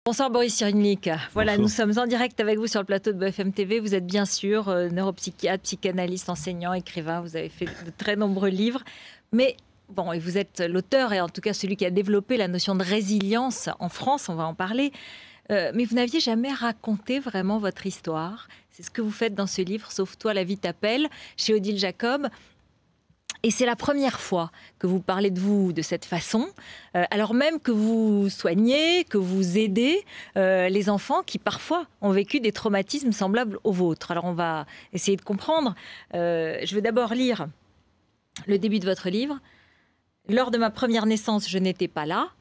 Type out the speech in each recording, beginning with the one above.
Bonsoir Boris Cyrulnik. Voilà, Bonsoir. nous sommes en direct avec vous sur le plateau de BFM TV. Vous êtes bien sûr neuropsychiatre, psychanalyste, enseignant, écrivain. Vous avez fait de très nombreux livres. Mais bon, et vous êtes l'auteur et en tout cas celui qui a développé la notion de résilience en France, on va en parler. Mais vous n'aviez jamais raconté vraiment votre histoire. C'est ce que vous faites dans ce livre, Sauve-toi, la vie t'appelle, chez Odile Jacob. Et c'est la première fois que vous parlez de vous de cette façon, alors même que vous soignez, que vous aidez les enfants qui parfois ont vécu des traumatismes semblables aux vôtres. Alors on va essayer de comprendre. Je vais d'abord lire le début de votre livre. Lors de ma première naissance, je n'étais pas là.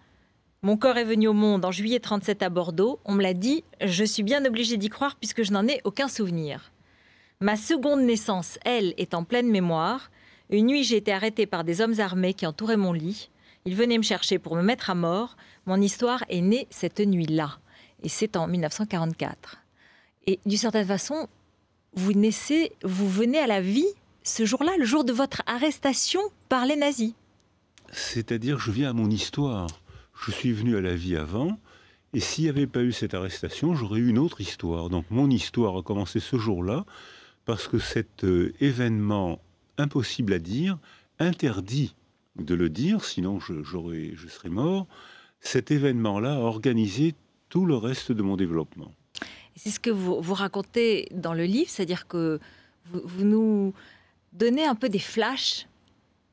Mon corps est venu au monde en juillet 1937 à Bordeaux. On me l'a dit, je suis bien obligée d'y croire puisque je n'en ai aucun souvenir. Ma seconde naissance, elle, est en pleine mémoire. Une nuit, j'ai été arrêtée par des hommes armés qui entouraient mon lit. Ils venaient me chercher pour me mettre à mort. Mon histoire est née cette nuit-là. Et c'est en 1944. Et d'une certaine façon, vous venez à la vie ce jour-là, le jour de votre arrestation par les nazis. C'est-à-dire, je viens à mon histoire. Je suis venu à la vie avant. Et s'il n'y avait pas eu cette arrestation, j'aurais eu une autre histoire. Donc mon histoire a commencé ce jour-là parce que cet événement impossible à dire, interdit de le dire, sinon je serais mort. Cet événement-là a organisé tout le reste de mon développement. C'est ce que vous racontez dans le livre, c'est-à-dire que vous nous donnez un peu des flashs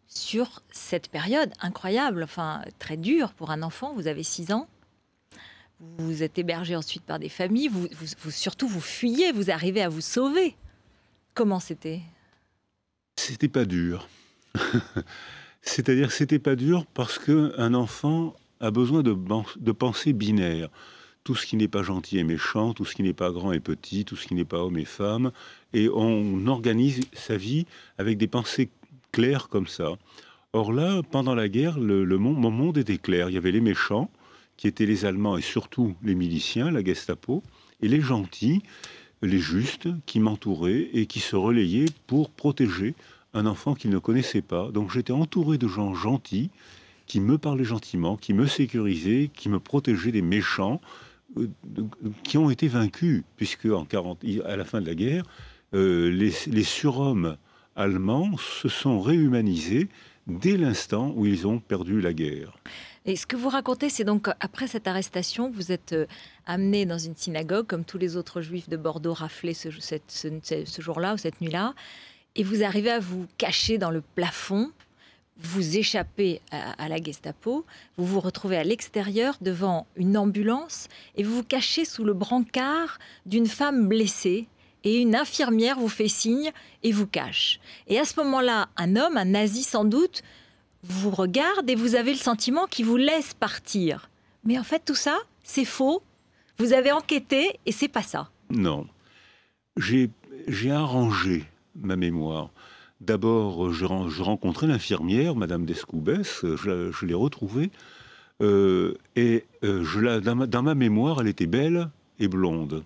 sur cette période incroyable, enfin très dure pour un enfant. Vous avez 6 ans, vous êtes hébergé ensuite par des familles, surtout vous fuyez, vous arrivez à vous sauver. Comment c'était ? C'était pas dur. C'est-à-dire que c'était pas dur parce qu'un enfant a besoin de pensées binaires. Tout ce qui n'est pas gentil est méchant, tout ce qui n'est pas grand est petit, tout ce qui n'est pas homme est femme. Et on organise sa vie avec des pensées claires comme ça. Or là, pendant la guerre, mon monde était clair. Il y avait les méchants, qui étaient les Allemands et surtout les miliciens, la Gestapo, et les gentils, les justes, qui m'entouraient et qui se relayaient pour protéger un enfant qu'ils ne connaissaient pas. Donc j'étais entouré de gens gentils, qui me parlaient gentiment, qui me sécurisaient, qui me protégeaient des méchants, qui ont été vaincus, puisque à la fin de la guerre, les surhommes allemands se sont réhumanisés dès l'instant où ils ont perdu la guerre. Et ce que vous racontez, c'est donc après cette arrestation, vous êtes amené dans une synagogue, comme tous les autres juifs de Bordeaux raflés ce jour-là ou cette nuit-là, et vous arrivez à vous cacher dans le plafond, vous échappez à la Gestapo, vous vous retrouvez à l'extérieur devant une ambulance, et vous vous cachez sous le brancard d'une femme blessée, et une infirmière vous fait signe et vous cache. Et à ce moment-là, un homme, un nazi sans doute, vous regarde et vous avez le sentiment qu'il vous laisse partir. Mais en fait, tout ça, c'est faux. Vous avez enquêté et c'est pas ça. Non. J'ai arrangé ma mémoire. D'abord, je rencontrais l'infirmière, Madame Descoubès, je l'ai retrouvée, dans ma mémoire, elle était belle et blonde.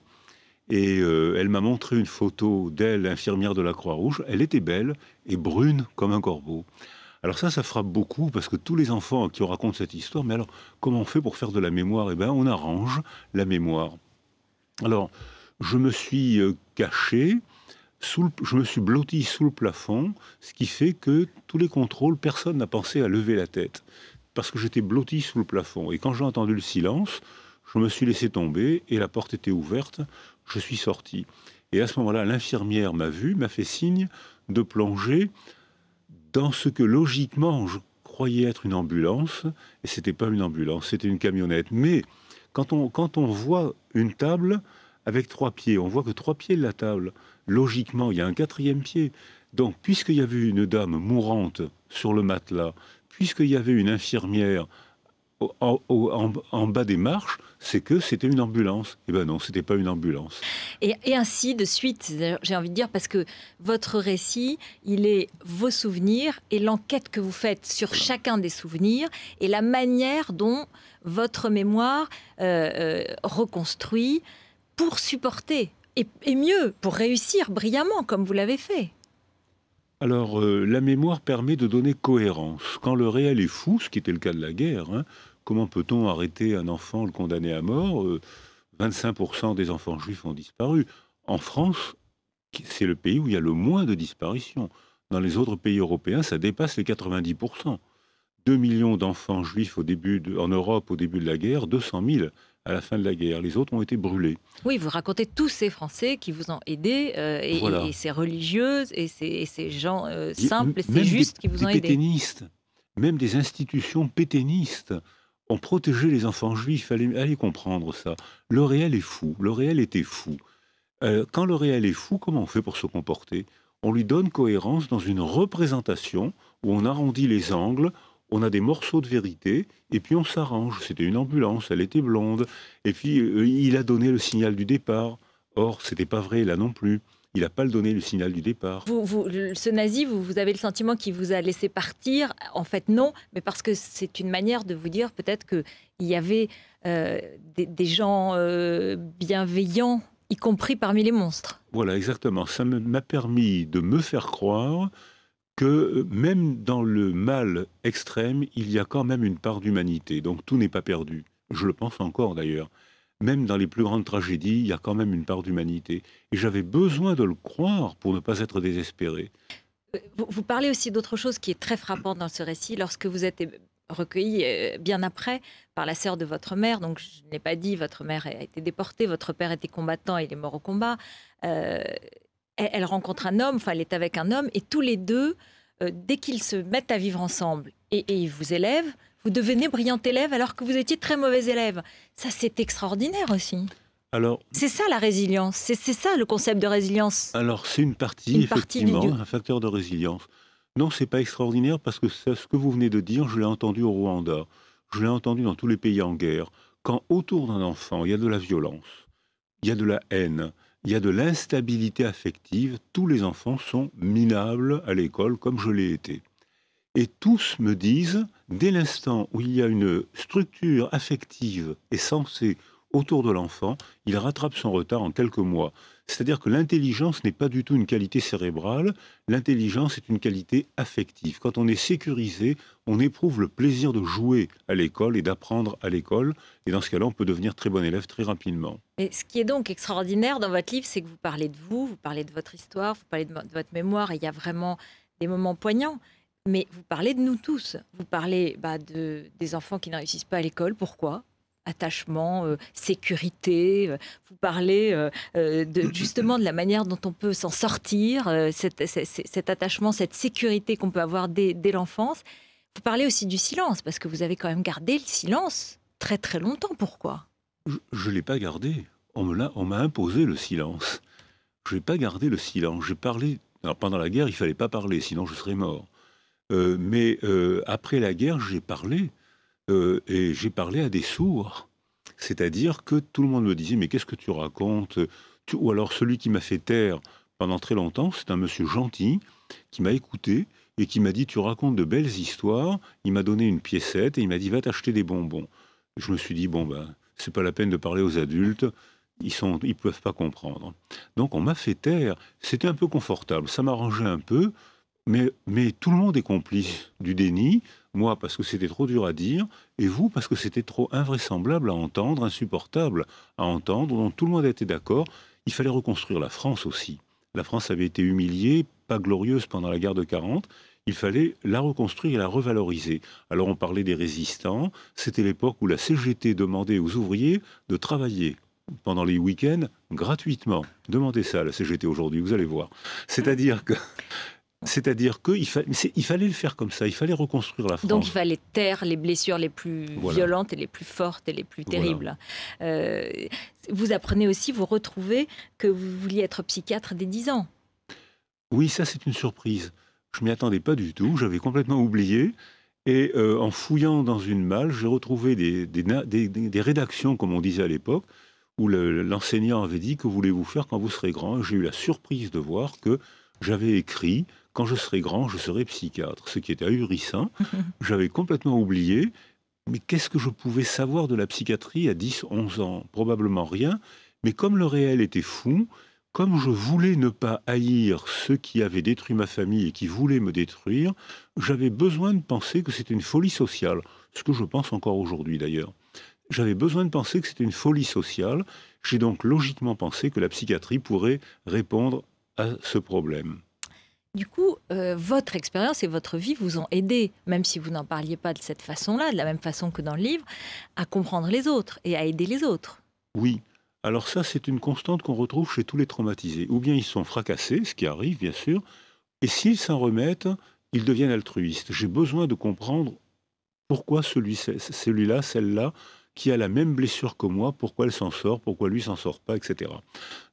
Et elle m'a montré une photo d'elle, infirmière de la Croix-Rouge. Elle était belle et brune comme un corbeau. Alors ça frappe beaucoup, parce que tous les enfants qui racontent cette histoire, mais alors, comment on fait pour faire de la mémoire ? Eh bien, on arrange la mémoire. Alors, je me suis caché, je me suis blotti sous le plafond, ce qui fait que tous les contrôles, personne n'a pensé à lever la tête, parce que j'étais blotti sous le plafond. Et quand j'ai entendu le silence, je me suis laissé tomber, et la porte était ouverte, je suis sorti. Et à ce moment-là, l'infirmière m'a vu, m'a fait signe de plonger dans ce que logiquement je croyais être une ambulance, et c'était pas une ambulance, c'était une camionnette. Mais quand on voit une table avec 3 pieds, on voit que 3 pieds de la table, logiquement, il y a un 4e pied. Donc, puisqu'il y avait une dame mourante sur le matelas, puisqu'il y avait une infirmière en bas des marches, c'est que c'était une ambulance. Eh bien non, c'était pas une ambulance. Et ainsi de suite, j'ai envie de dire, parce que votre récit, il est vos souvenirs et l'enquête que vous faites sur chacun des souvenirs et la manière dont votre mémoire reconstruit pour supporter et mieux, pour réussir brillamment comme vous l'avez fait. Alors, la mémoire permet de donner cohérence. Quand le réel est fou, ce qui était le cas de la guerre, comment peut-on arrêter un enfant, le condamner à mort? 25% des enfants juifs ont disparu. En France, c'est le pays où il y a le moins de disparitions. Dans les autres pays européens, ça dépasse les 90%. 2 millions d'enfants juifs en Europe au début de la guerre, 200 000 à la fin de la guerre. Les autres ont été brûlés. Oui, vous racontez tous ces Français qui vous ont aidé, Voilà. et ces religieuses, et ces gens Il y a simples et ces même justes qui vous des ont aidé. pétainistes, même des institutions pétainistes ont protégé les enfants juifs. Allez comprendre ça. Le réel est fou. Le réel était fou. Quand le réel est fou, comment on fait pour se comporter? On lui donne cohérence dans une représentation où on arrondit les angles, on a des morceaux de vérité, et puis on s'arrange. C'était une ambulance, elle était blonde, et puis il a donné le signal du départ. Or, c'était pas vrai là non plus. Il n'a pas donné le signal du départ. Ce nazi, vous avez le sentiment qu'il vous a laissé partir? En fait, non, mais parce que c'est une manière de vous dire peut-être qu'il y avait des gens bienveillants, y compris parmi les monstres. Voilà, exactement. Ça m'a permis de me faire croire que même dans le mal extrême, il y a quand même une part d'humanité. Donc tout n'est pas perdu. Je le pense encore d'ailleurs. Même dans les plus grandes tragédies, il y a quand même une part d'humanité. Et j'avais besoin de le croire pour ne pas être désespéré. Vous parlez aussi d'autre chose qui est très frappante dans ce récit, lorsque vous êtes recueilli bien après par la sœur de votre mère. Donc je ne l'ai pas dit, votre mère a été déportée, votre père était combattant, il est mort au combat. Elle rencontre un homme, enfin elle est avec un homme, et tous les deux, dès qu'ils se mettent à vivre ensemble et ils vous élèvent, vous devenez brillant élève alors que vous étiez très mauvais élève. Ça, c'est extraordinaire aussi. Alors, c'est ça la résilience, c'est ça le concept de résilience. Alors c'est une partie effectivement, du... un facteur de résilience. Non, c'est pas extraordinaire parce que ce que vous venez de dire, je l'ai entendu au Rwanda, je l'ai entendu dans tous les pays en guerre. Quand autour d'un enfant, il y a de la violence, il y a de la haine, il y a de l'instabilité affective, tous les enfants sont minables à l'école comme je l'ai été. Et tous me disent, dès l'instant où il y a une structure affective et sensée autour de l'enfant, il rattrape son retard en quelques mois. C'est-à-dire que l'intelligence n'est pas du tout une qualité cérébrale, l'intelligence est une qualité affective. Quand on est sécurisé, on éprouve le plaisir de jouer à l'école et d'apprendre à l'école. Et dans ce cas-là, on peut devenir très bon élève très rapidement. Et ce qui est donc extraordinaire dans votre livre, c'est que vous parlez de vous parlez de votre histoire, vous parlez de votre mémoire, et il y a vraiment des moments poignants. Mais vous parlez de nous tous. Vous parlez des enfants qui ne réussissent pas à l'école. Pourquoi? Attachement, sécurité. Vous parlez justement de la manière dont on peut s'en sortir, cet attachement, cette sécurité qu'on peut avoir dès l'enfance. Vous parlez aussi du silence, parce que vous avez quand même gardé le silence très très longtemps. Pourquoi? Je ne l'ai pas gardé. On m'a imposé le silence. Je n'ai pas gardé le silence. J'ai parlé. Alors pendant la guerre, il ne fallait pas parler, sinon je serais mort. Mais après la guerre, j'ai parlé. Et j'ai parlé à des sourds. C'est-à-dire que tout le monde me disait « Mais qu'est-ce que tu racontes ?» Ou alors celui qui m'a fait taire pendant très longtemps, c'est un monsieur gentil qui m'a écouté et qui m'a dit « Tu racontes de belles histoires ». Il m'a donné une piécette et il m'a dit « Va t'acheter des bonbons ». Je me suis dit « Bon, ben, c'est pas la peine de parler aux adultes. Ils peuvent pas comprendre. » Donc on m'a fait taire. C'était un peu confortable. Ça m'arrangeait un peu. Mais tout le monde est complice du déni, moi parce que c'était trop dur à dire, et vous parce que c'était trop invraisemblable à entendre, insupportable à entendre, dont tout le monde était d'accord. Il fallait reconstruire la France aussi. La France avait été humiliée, pas glorieuse pendant la guerre de 40, il fallait la reconstruire et la revaloriser. Alors on parlait des résistants, c'était l'époque où la CGT demandait aux ouvriers de travailler pendant les week-ends gratuitement. Demandez ça à la CGT aujourd'hui, vous allez voir. C'est-à-dire qu'il fallait le faire comme ça, il fallait reconstruire la France. Donc il fallait taire les blessures les plus violentes et les plus fortes et les plus terribles. Vous apprenez aussi, vous retrouvez que vous vouliez être psychiatre dès 10 ans. Oui, ça c'est une surprise. Je ne m'y attendais pas du tout, j'avais complètement oublié. Et en fouillant dans une malle, j'ai retrouvé des rédactions, comme on disait à l'époque, où l'enseignant avait dit « Que voulez-vous faire quand vous serez grand ?» J'ai eu la surprise de voir que j'avais écrit « Quand je serai grand, je serai psychiatre », ce qui était ahurissant. J'avais complètement oublié. Mais qu'est-ce que je pouvais savoir de la psychiatrie à 10, 11 ans? Probablement rien. Mais comme le réel était fou, comme je voulais ne pas haïr ceux qui avaient détruit ma famille et qui voulaient me détruire, j'avais besoin de penser que c'était une folie sociale. ce que je pense encore aujourd'hui d'ailleurs. J'avais besoin de penser que c'était une folie sociale. J'ai donc logiquement pensé que la psychiatrie pourrait répondre à ce problème. Du coup, votre expérience et votre vie vous ont aidé, même si vous n'en parliez pas de cette façon-là, de la même façon que dans le livre, à comprendre les autres et à aider les autres. Oui, alors ça c'est une constante qu'on retrouve chez tous les traumatisés. Ou bien ils sont fracassés, ce qui arrive bien sûr, et s'ils s'en remettent, ils deviennent altruistes. J'ai besoin de comprendre pourquoi celui-là, celle-là, qui a la même blessure que moi, pourquoi elle s'en sort, pourquoi lui s'en sort pas, etc.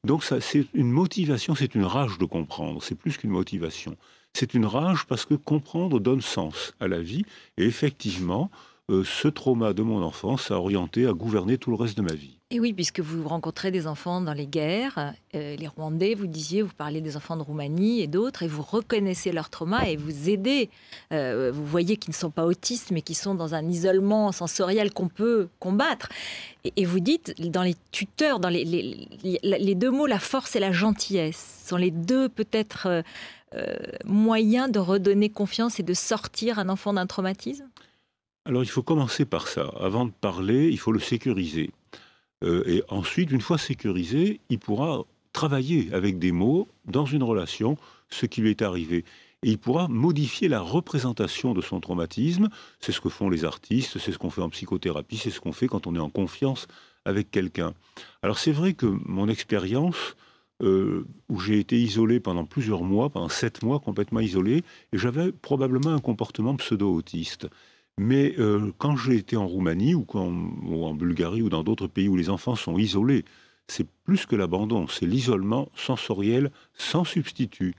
Donc ça, c'est une motivation, c'est une rage de comprendre, c'est plus qu'une motivation. C'est une rage parce que comprendre donne sens à la vie, et effectivement, ce trauma de mon enfance a orienté, a gouverné tout le reste de ma vie. Et oui, puisque vous rencontrez des enfants dans les guerres, les Rwandais, vous disiez, vous parlez des enfants de Roumanie et d'autres, et vous reconnaissez leur trauma et vous aidez. Vous voyez qu'ils ne sont pas autistes, mais qu'ils sont dans un isolement sensoriel qu'on peut combattre. Et vous dites, dans les tuteurs, dans les deux mots, la force et la gentillesse, sont les deux peut-être moyens de redonner confiance et de sortir un enfant d'un traumatisme. Alors il faut commencer par ça. Avant de parler, il faut le sécuriser. Et ensuite, une fois sécurisé, il pourra travailler avec des mots dans une relation, ce qui lui est arrivé. Et il pourra modifier la représentation de son traumatisme. C'est ce que font les artistes, c'est ce qu'on fait en psychothérapie, c'est ce qu'on fait quand on est en confiance avec quelqu'un. Alors c'est vrai que mon expérience, où j'ai été isolé pendant plusieurs mois, pendant 7 mois complètement isolé, et j'avais probablement un comportement pseudo-autiste. Mais quand j'ai été en Roumanie ou en Bulgarie ou dans d'autres pays où les enfants sont isolés, c'est plus que l'abandon, c'est l'isolement sensoriel sans substitut.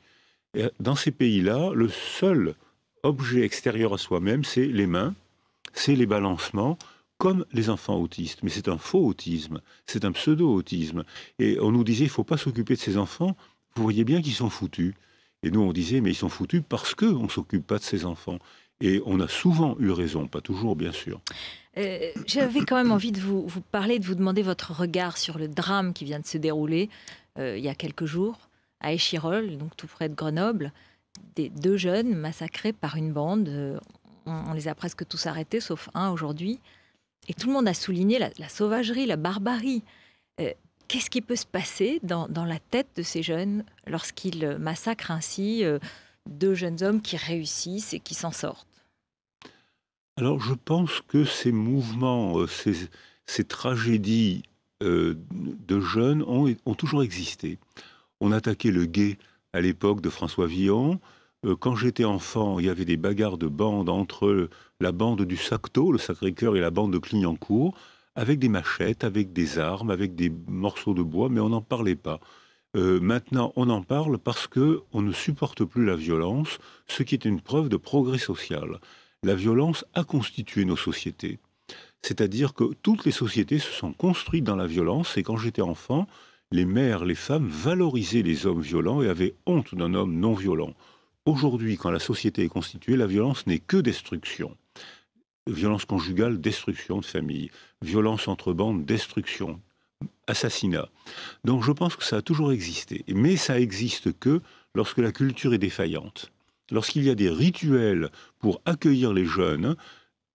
Et dans ces pays-là, le seul objet extérieur à soi-même, c'est les mains, c'est les balancements, comme les enfants autistes. Mais c'est un faux autisme, c'est un pseudo-autisme. Et on nous disait, il ne faut pas s'occuper de ces enfants, vous voyez bien qu'ils sont foutus. Et nous, on disait, mais ils sont foutus parce qu'on ne s'occupe pas de ces enfants. Et on a souvent eu raison, pas toujours bien sûr. J'avais quand même envie de vous parler, de vous demander votre regard sur le drame qui vient de se dérouler il y a quelques jours à Échirolles, donc tout près de Grenoble. Deux jeunes massacrés par une bande. On les a presque tous arrêtés, sauf un aujourd'hui. Et tout le monde a souligné la sauvagerie, la barbarie. Qu'est-ce qui peut se passer dans la tête de ces jeunes lorsqu'ils massacrent ainsi deux jeunes hommes qui réussissent et qui s'en sortent? Alors je pense que ces mouvements, ces tragédies de jeunes ont toujours existé. On attaquait le guet à l'époque de François Villon. Quand j'étais enfant, il y avait des bagarres de bandes entre la bande du Sacto, le Sacré-Cœur, et la bande de Clignancourt, avec des machettes, avec des armes, avec des morceaux de bois, mais on n'en parlait pas. Maintenant, on en parle parce qu'on ne supporte plus la violence, ce qui est une preuve de progrès social. La violence a constitué nos sociétés. C'est-à-dire que toutes les sociétés se sont construites dans la violence, et quand j'étais enfant, les mères, les femmes valorisaient les hommes violents et avaient honte d'un homme non violent. Aujourd'hui, quand la société est constituée, la violence n'est que destruction. Violence conjugale, destruction de famille. Violence entre bandes, destruction. Assassinat. Donc je pense que ça a toujours existé. Mais ça existe que lorsque la culture est défaillante. Lorsqu'il y a des rituels pour accueillir les jeunes,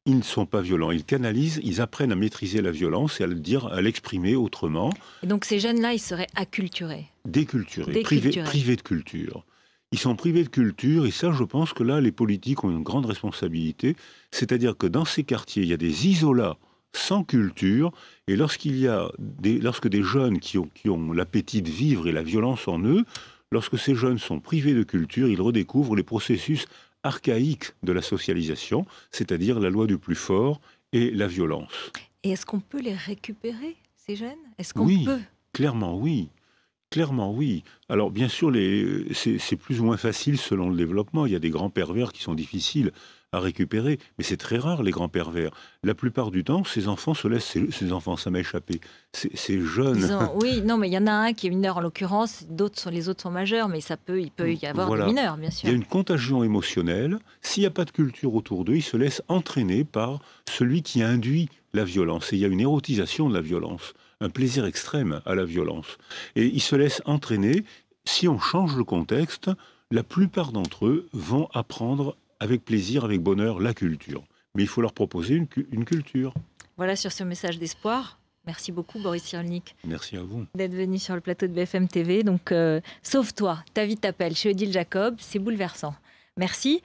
ils ne sont pas violents. Ils canalisent, ils apprennent à maîtriser la violence et à le dire, à l'exprimer autrement. Et donc ces jeunes-là, ils seraient acculturés. Déculturés, privés de culture. Ils sont privés de culture, et ça, je pense que là, les politiques ont une grande responsabilité. C'est-à-dire que dans ces quartiers, il y a des isolats sans culture, et lorsque des jeunes qui ont l'appétit de vivre et la violence en eux, lorsque ces jeunes sont privés de culture, ils redécouvrent les processus archaïques de la socialisation, c'est-à-dire la loi du plus fort et la violence. Et est-ce qu'on peut les récupérer, ces jeunes? Est-ce qu'on Oui, peut? clairement oui. Clairement, oui. Alors, bien sûr, c'est plus ou moins facile selon le développement. Il y a des grands pervers qui sont difficiles à récupérer, mais c'est très rare, les grands pervers. La plupart du temps, ces enfants se laissent... Ces enfants, ça m'a échappé. Ces jeunes... Oui, non, mais il y en a un qui est mineur en l'occurrence, les autres sont majeurs, mais il peut y avoir Voilà. des mineurs, bien sûr. Il y a une contagion émotionnelle. S'il n'y a pas de culture autour d'eux, ils se laissent entraîner par celui qui induit la violence. Et il y a une érotisation de la violence, un plaisir extrême à la violence. Et ils se laissent entraîner. Si on change le contexte, la plupart d'entre eux vont apprendre avec plaisir, avec bonheur, la culture. Mais il faut leur proposer une culture. Voilà, sur ce message d'espoir. Merci beaucoup, Boris Cyrulnik. Merci à vous. D'être venu sur le plateau de BFM TV. Donc, Sauve-toi, ta vie t'appelle, chez Odile Jacob. C'est bouleversant. Merci.